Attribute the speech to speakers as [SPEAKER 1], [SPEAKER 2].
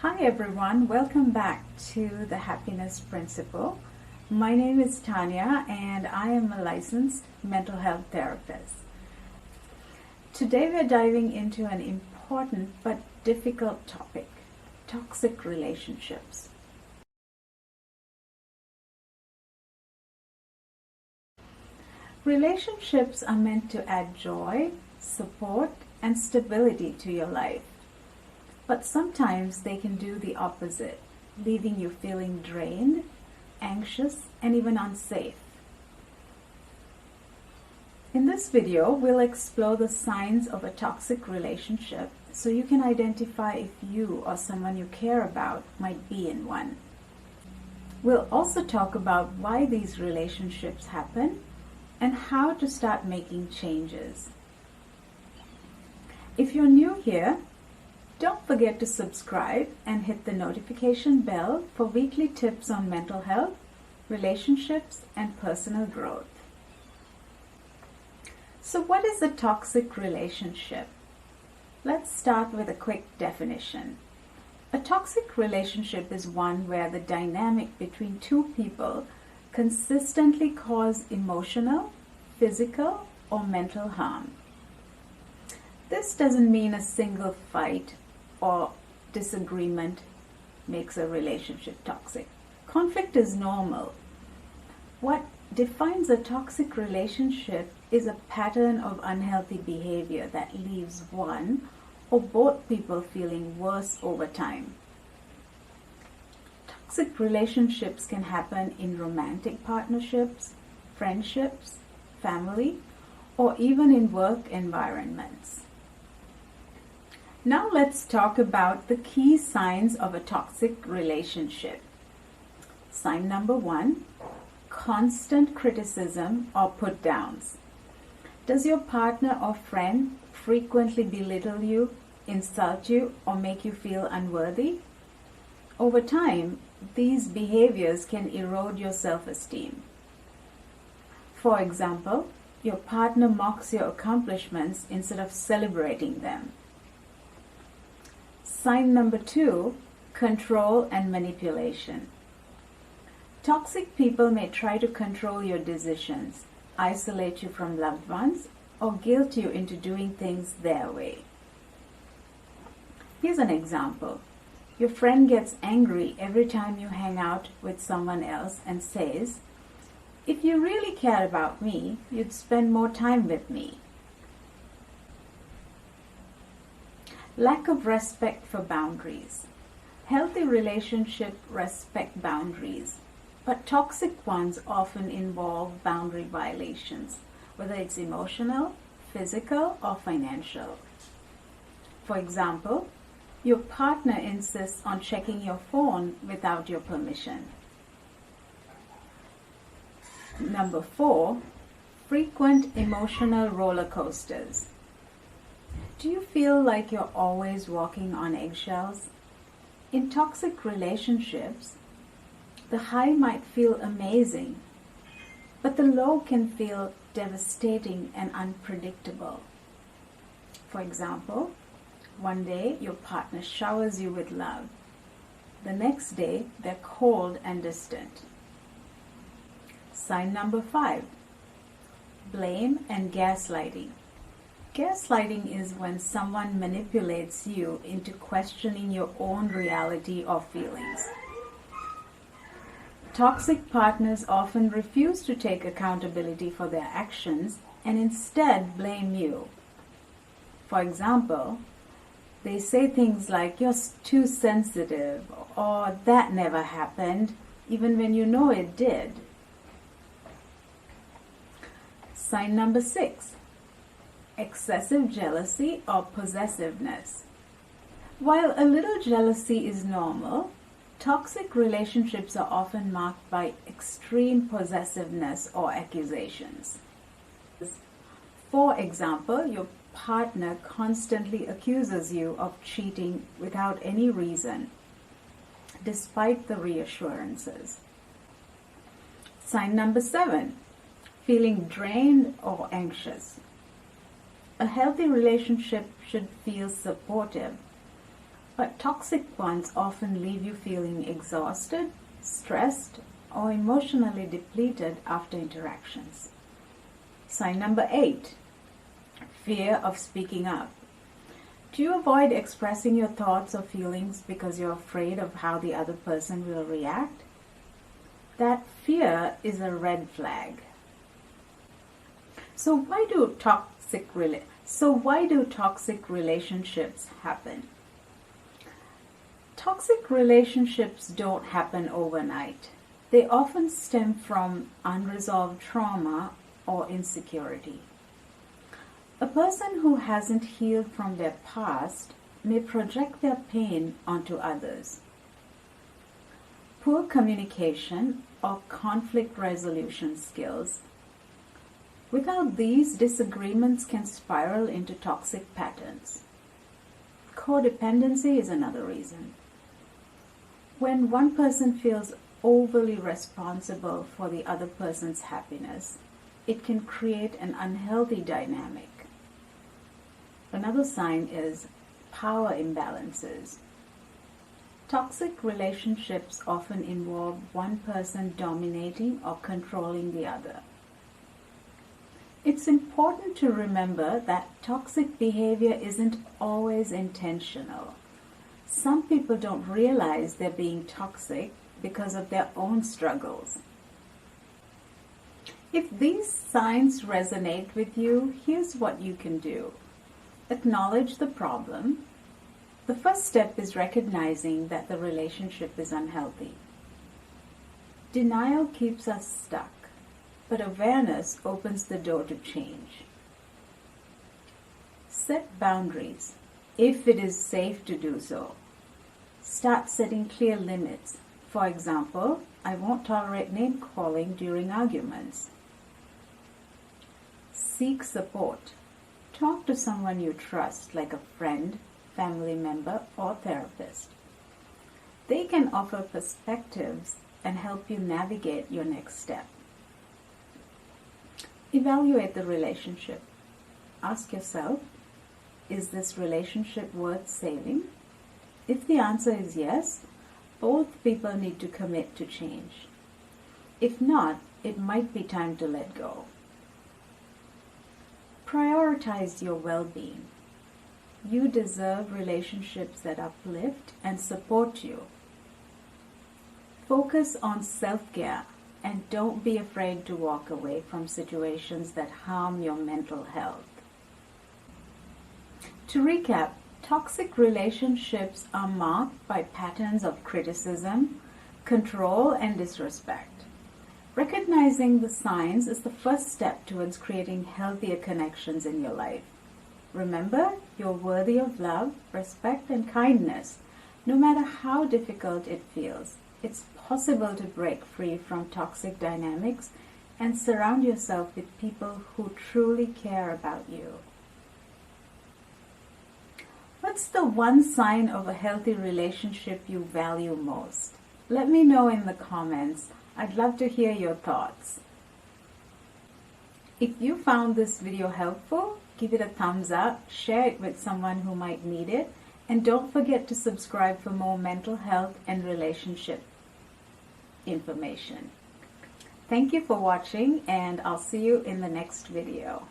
[SPEAKER 1] Hi everyone, welcome back to the Happiness Principle. My name is Tanya and I am a licensed mental health therapist. Today we are diving into an important but difficult topic, toxic relationships. Relationships are meant to add joy, support, and stability to your life. But sometimes they can do the opposite, leaving you feeling drained, anxious, and even unsafe. In this video, we'll explore the signs of a toxic relationship so you can identify if you or someone you care about might be in one. We'll also talk about why these relationships happen and how to start making changes. If you're new here, don't forget to subscribe and hit the notification bell for weekly tips on mental health, relationships, and personal growth. So what is a toxic relationship? Let's start with a quick definition. A toxic relationship is one where the dynamic between two people consistently cause emotional, physical, or mental harm. This doesn't mean a single fight or disagreement makes a relationship toxic. Conflict is normal. What defines a toxic relationship is a pattern of unhealthy behavior that leaves one or both people feeling worse over time. Toxic relationships can happen in romantic partnerships, friendships, family, or even in work environments. Now let's talk about the key signs of a toxic relationship. Sign number 1, constant criticism or put-downs. Does your partner or friend frequently belittle you, insult you, or make you feel unworthy? Over time, these behaviors can erode your self-esteem. For example, your partner mocks your accomplishments instead of celebrating them. Sign number 2, control and manipulation. Toxic people may try to control your decisions, isolate you from loved ones, or guilt you into doing things their way. Here's an example. Your friend gets angry every time you hang out with someone else and says, "If you really cared about me, you'd spend more time with me." Lack of respect for boundaries. Healthy relationships respect boundaries, but toxic ones often involve boundary violations, whether it's emotional, physical, or financial. For example, your partner insists on checking your phone without your permission. Number 4, frequent emotional roller coasters. Do you feel like you're always walking on eggshells? In toxic relationships, the high might feel amazing, but the low can feel devastating and unpredictable. For example, one day your partner showers you with love. The next day they're cold and distant. Sign number 5, blame and gaslighting. Gaslighting is when someone manipulates you into questioning your own reality or feelings. Toxic partners often refuse to take accountability for their actions and instead blame you. For example, they say things like, "You're too sensitive," or "that never happened," even when you know it did. Sign number 6, excessive jealousy or possessiveness. While a little jealousy is normal, toxic relationships are often marked by extreme possessiveness or accusations. For example, your partner constantly accuses you of cheating without any reason, despite the reassurances. Sign number 7, feeling drained or anxious. A healthy relationship should feel supportive, but toxic ones often leave you feeling exhausted, stressed, or emotionally depleted after interactions. Sign number 8, fear of speaking up. Do you avoid expressing your thoughts or feelings because you're afraid of how the other person will react? That fear is a red flag. So why do toxic relationships happen? Toxic relationships don't happen overnight. They often stem from unresolved trauma or insecurity. A person who hasn't healed from their past may project their pain onto others. Poor communication or conflict resolution skills. Without these, disagreements can spiral into toxic patterns. Codependency is another reason. When one person feels overly responsible for the other person's happiness, it can create an unhealthy dynamic. Another sign is power imbalances. Toxic relationships often involve one person dominating or controlling the other. It's important to remember that toxic behavior isn't always intentional. Some people don't realize they're being toxic because of their own struggles. If these signs resonate with you, here's what you can do. Acknowledge the problem. The first step is recognizing that the relationship is unhealthy. Denial keeps us stuck, but awareness opens the door to change. Set boundaries, if it is safe to do so. Start setting clear limits. For example, I won't tolerate name calling during arguments. Seek support. Talk to someone you trust, like a friend, family member, or therapist. They can offer perspectives and help you navigate your next step. Evaluate the relationship. Ask yourself, is this relationship worth saving? If the answer is yes, both people need to commit to change. If not, it might be time to let go. Prioritize your well-being. You deserve relationships that uplift and support you. Focus on self-care and don't be afraid to walk away from situations that harm your mental health. To recap, toxic relationships are marked by patterns of criticism, control, and disrespect. Recognizing the signs is the first step towards creating healthier connections in your life. Remember, you're worthy of love, respect, and kindness, no matter how difficult it feels. It's possible to break free from toxic dynamics and surround yourself with people who truly care about you. What's the one sign of a healthy relationship you value most? Let me know in the comments. I'd love to hear your thoughts. If you found this video helpful, give it a thumbs up, share it with someone who might need it, and don't forget to subscribe for more mental health and relationship information. Thank you for watching, and I'll see you in the next video.